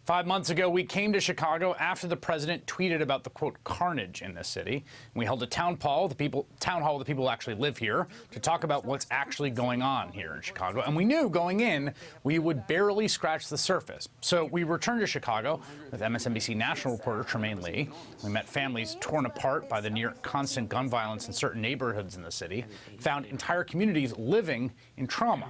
5 months ago, we came to Chicago after the president tweeted about the, quote, carnage in this city. We held a town hall with the people who actually live here to talk about what's actually going on here in Chicago. And we knew going in, we would barely scratch the surface. So we returned to Chicago with MSNBC national reporter Trymaine Lee. We met families torn apart by the near constant gun violence in certain neighborhoods in the city, found entire communities living in trauma.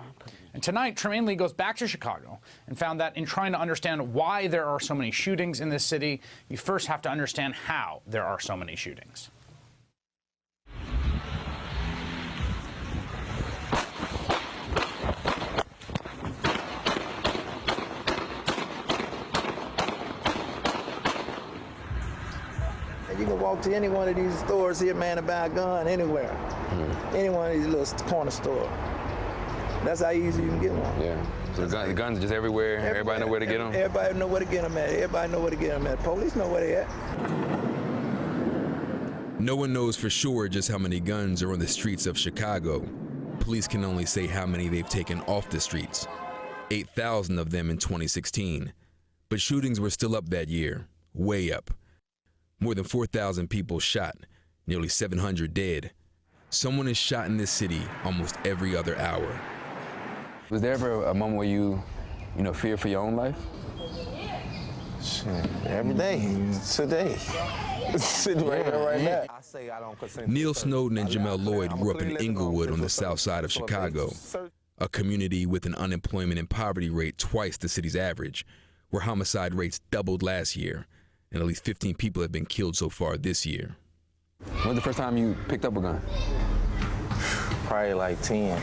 And tonight, Trymaine Lee goes back to Chicago and found that in trying to understand why there are so many shootings in this city, you first have to understand how there are so many shootings. You can walk to any one of these stores here, man, and buy a gun anywhere. Any one of these little corner stores. That's how easy you can get one. Yeah. So the guns are just everywhere. Everybody know where to get them. Everybody know where to get them at. Everybody know where to get them at. Police know where they at. No one knows for sure just how many guns are on the streets of Chicago. Police can only say how many they've taken off the streets. 8,000 of them in 2016. But shootings were still up that year, way up. More than 4,000 people shot, nearly 700 dead. Someone is shot in this city almost every other hour. Was there ever a moment where you fear for your own life? Shit, every day, today. Sitting right here right now. Neil Snowden and Jamel Lloyd grew up in Inglewood on the south side of Chicago, a community with an unemployment and poverty rate twice the city's average, where homicide rates doubled last year, and at least 15 people have been killed so far this year. When was the first time you picked up a gun? Probably like 10.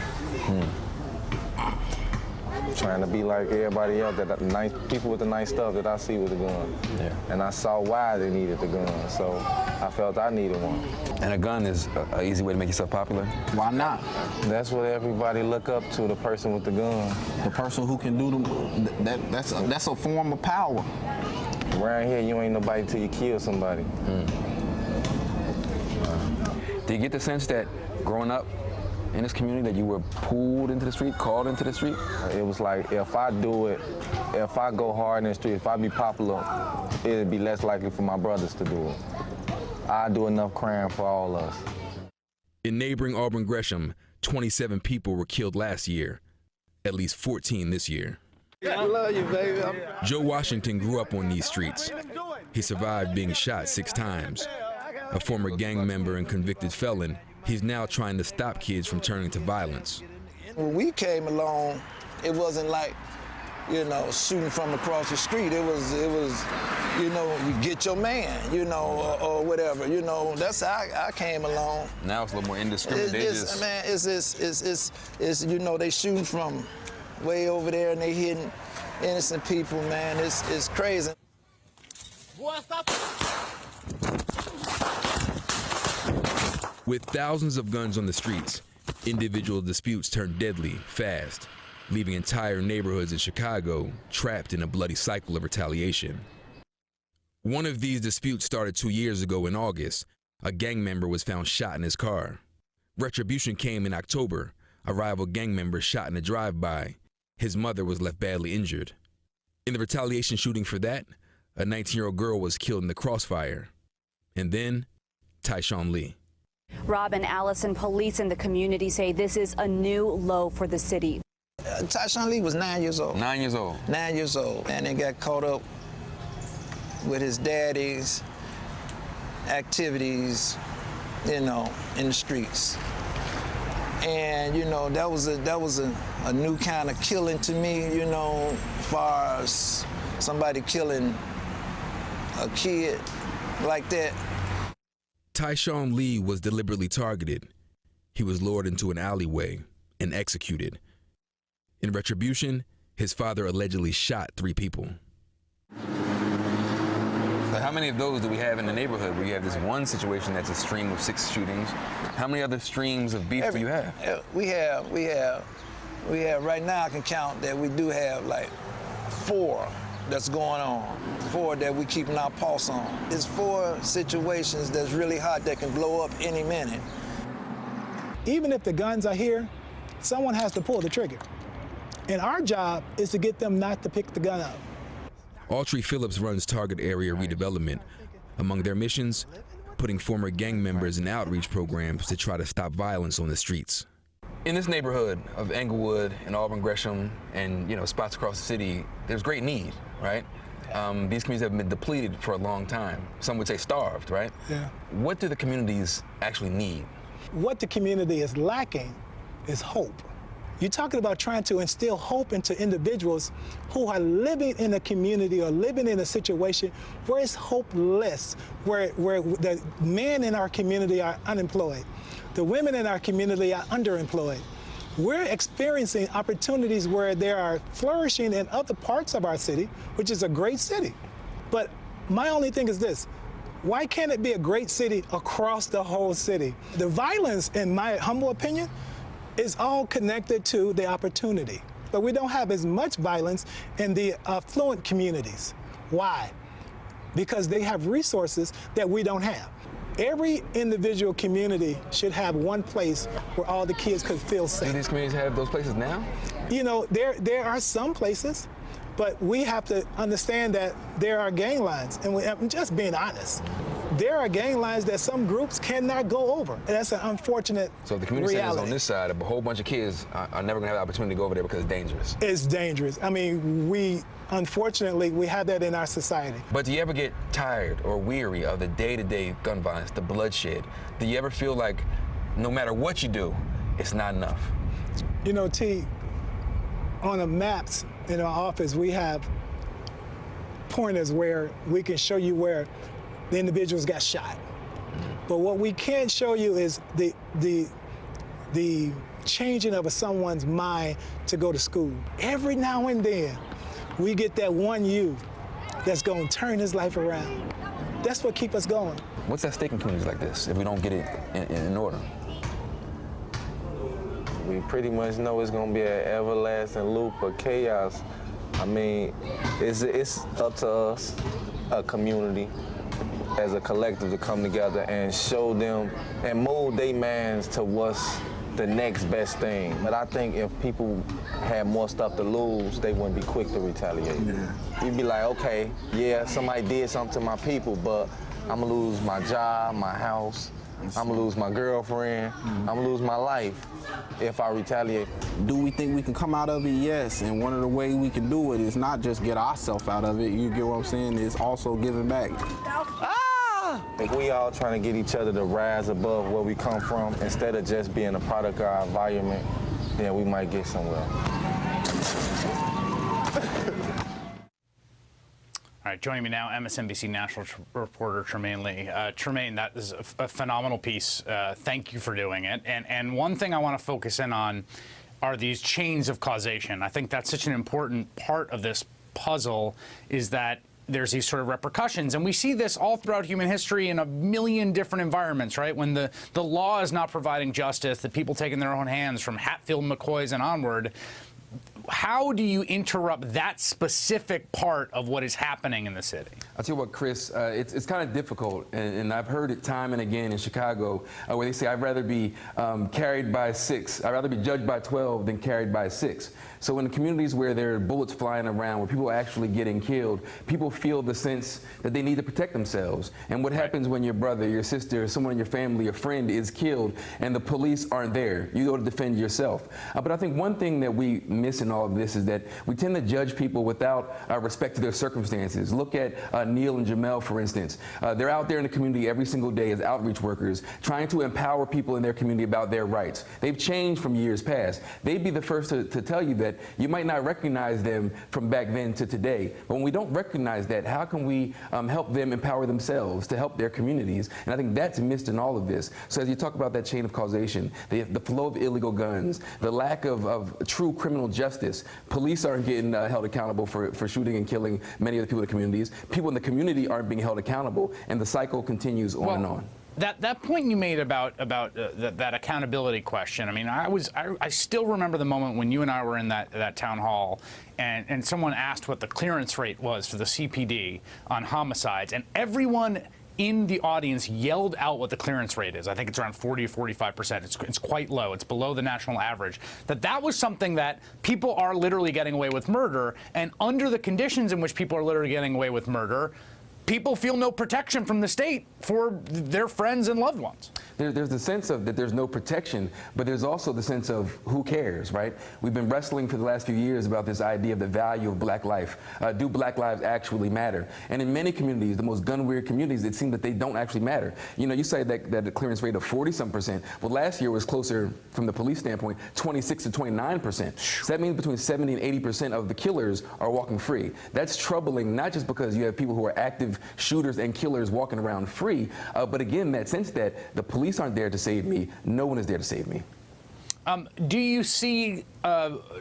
Trying to be like everybody else, that nice people with the nice stuff that I see with the gun. Yeah. And I saw why they needed the gun, so I felt I needed one. And a gun is an easy way to make yourself popular? Why not? That's what everybody look up to, the person with the gun. The person who can do that's a form of power. Around here, you ain't nobody till you kill somebody. Do you get the sense that growing up in this community that you were pulled into the street, called into the street? It was like, if I do it, if I go hard in the street, if I be popular, it'd be less likely for my brothers to do it. I do enough crime for all of us. In neighboring Auburn Gresham, 27 people were killed last year, at least 14 this year. I love you, baby. Joe Washington grew up on these streets. He survived being shot 6 times. A former gang member and convicted felon, he's now trying to stop kids from turning to violence. When we came along, it wasn't like, shooting from across the street. It was, you get your man, or whatever. That's how I came along. Now it's a little more indiscriminate. They shooting from way over there and they hitting innocent people, man. It's crazy. Boy, stop. With thousands of guns on the streets, individual disputes turn deadly fast, leaving entire neighborhoods in Chicago trapped in a bloody cycle of retaliation. One of these disputes started 2 years ago in August. A gang member was found shot in his car. Retribution came in October. A rival gang member shot in a drive-by. His mother was left badly injured. In the retaliation shooting for that, a 19-year-old girl was killed in the crossfire. And then, Tyshawn Lee. Rob and Allison, police in the community say this is a new low for the city. Tyshawn Lee was 9 years old. 9 years old? 9 years old. And then got caught up with his daddy's activities, in the streets. And, that was a new kind of killing to me, as far as somebody killing a kid like that. Tyshawn Lee was deliberately targeted. He was lured into an alleyway and executed. In retribution, his father allegedly shot 3 people. So how many of those do we have in the neighborhood where you have this one situation that's a stream of 6 shootings? How many other streams of beef do you have? We have, right now I can count that we do have like 4 that's going on, 4 that we keeping our pulse on. It's 4 situations that's really hot that can blow up any minute. Even if the guns are here, someone has to pull the trigger. And our job is to get them not to pick the gun up. Autry Phillips runs Target Area Redevelopment. Among their missions, putting former gang members in outreach programs to try to stop violence on the streets. In this neighborhood of Englewood and Auburn Gresham and spots across the city, there's great need, right? These communities have been depleted for a long time. Some would say starved, right? Yeah. What do the communities actually need? What the community is lacking is hope. You're talking about trying to instill hope into individuals who are living in a community or living in a situation where it's hopeless, where the men in our community are unemployed, the women in our community are underemployed. We're experiencing opportunities where they are flourishing in other parts of our city, which is a great city. But my only thing is this: why can't it be a great city across the whole city? The violence, in my humble opinion, is all connected to the opportunity. But we don't have as much violence in the affluent communities. Why? Because they have resources that we don't have. Every individual community should have one place where all the kids could feel safe. Do these communities have those places now? There are some places, but we have to understand that there are gang lines, and I'm just being honest. There are gang lines that some groups cannot go over, and that's an unfortunate reality. So the community centers on this side, a whole bunch of kids are never going to have the opportunity to go over there because it's dangerous. It's dangerous. I mean, unfortunately, we have that in our society. But do you ever get tired or weary of the day-to-day gun violence, the bloodshed? Do you ever feel like no matter what you do, it's not enough? T, on the maps in our office, we have pointers where we can show you where the individuals got shot. But what we can't show you is the changing of someone's mind to go to school. Every now and then, we get that one youth that's going to turn his life around. That's what keeps us going. What's at stake in communities like this if we don't get it in order? We pretty much know it's going to be an everlasting loop of chaos. I mean, it's up to us, a community, as a collective, to come together and show them and mold their minds to what's the next best thing. But I think if people had more stuff to lose, they wouldn't be quick to retaliate. Yeah. You'd be like, okay, yeah, somebody did something to my people, but I'm gonna lose my job, my house, I'm gonna lose my girlfriend, I'm gonna lose my life if I retaliate. Do we think we can come out of it? Yes, and one of the ways we can do it is not just get ourselves out of it, you get what I'm saying, it's also giving back. If we all trying to get each other to rise above where we come from, instead of just being a product of our environment, then we might get somewhere. All right, joining me now, MSNBC national reporter Trymaine Lee. Trymaine, that is a phenomenal piece. Thank you for doing it. And one thing I want to focus in on are these chains of causation. I think that's such an important part of this puzzle, is that there's these sort of repercussions. And we see this all throughout human history in a million different environments, right? When the law is not providing justice, the people take in their own hands, from Hatfield McCoys and onward. How do you interrupt that specific part of what is happening in the city? I'll tell you what, Chris, it's kind of difficult, and I've heard it time and again in Chicago, where they say, I'd rather be carried by 6, I'd rather be judged by 12 than carried by 6. So in the communities where there are bullets flying around, where people are actually getting killed, people feel the sense that they need to protect themselves. And what happens when your brother, your sister, someone in your family, your friend is killed, and the police aren't there? You go to defend yourself. But I think one thing that we miss in all of this is that we tend to judge people without respect to their circumstances. Look at Neil and Jamel, for instance. They're out there in the community every single day as outreach workers, trying to empower people in their community about their rights. They've changed from years past. They'd be the first to tell you that you might not recognize them from back then to today. But when we don't recognize that, how can we help them empower themselves to help their communities? And I think that's missed in all of this. So as you talk about that chain of causation, the flow of illegal guns, the lack of true criminal justice, police aren't getting held accountable for shooting and killing many of the people in the communities. People in the community aren't being held accountable, and the cycle continues on and on. That point you made about that accountability question. I mean, I still remember the moment when you and I were in that town hall, and someone asked what the clearance rate was for the CPD on homicides, and everyone in the audience yelled out what the clearance rate is. I think it's around 40 or 45%. It's quite low. It's below the national average. That was something that people are literally getting away with murder, and under the conditions in which people are literally getting away with murder, people feel no protection from the state for their friends and loved ones. There's the sense of that there's no protection, but there's also the sense of who cares, right? We've been wrestling for the last few years about this idea of the value of black life. Do black lives actually matter? And in many communities, the most gun-weary communities, it seems that they don't actually matter. You know, you say that the clearance rate of 40-some%. Well, last year was closer, from the police standpoint, 26 to 29%. So that means between 70 and 80% of the killers are walking free. That's troubling, not just because you have people who are active shooters and killers walking around free, but again, that sense that the police aren't there to save me, no one is there to save me. Do you see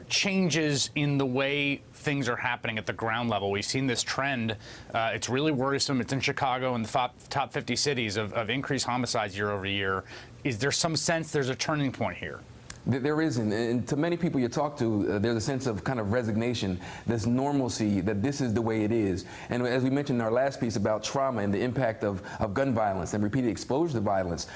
changes in the way things are happening at the ground level? We've seen this trend. It's really worrisome. It's in Chicago and the top 50 cities of increased homicides year over year. Is there some sense there's a turning point here? There isn't, and to many people you talk to, there's a sense of kind of resignation, this normalcy, that this is the way it is. And as we mentioned in our last piece about trauma and the impact of gun violence and repeated exposure to violence,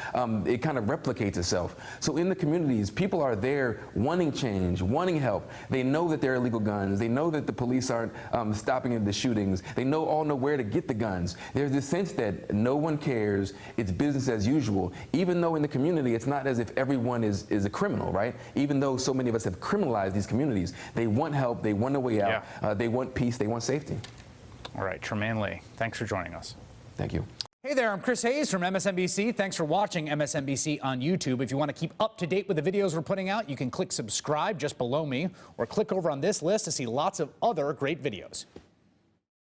it kind of replicates itself. So in the communities, people are there wanting change, wanting help. They know that there are illegal guns. They know that the police aren't stopping the shootings. They all know where to get the guns. There's this sense that no one cares. It's business as usual, even though in the community it's not as if everyone is a criminal. Right? Even though so many of us have criminalized these communities, they want help, they want a way out, they want peace, they want safety. All right, Trymaine Lee, thanks for joining us. Thank you. Hey there, I'm Chris Hayes from MSNBC. Thanks for watching MSNBC on YouTube. If you want to keep up to date with the videos we're putting out, you can click subscribe just below me, or click over on this list to see lots of other great videos.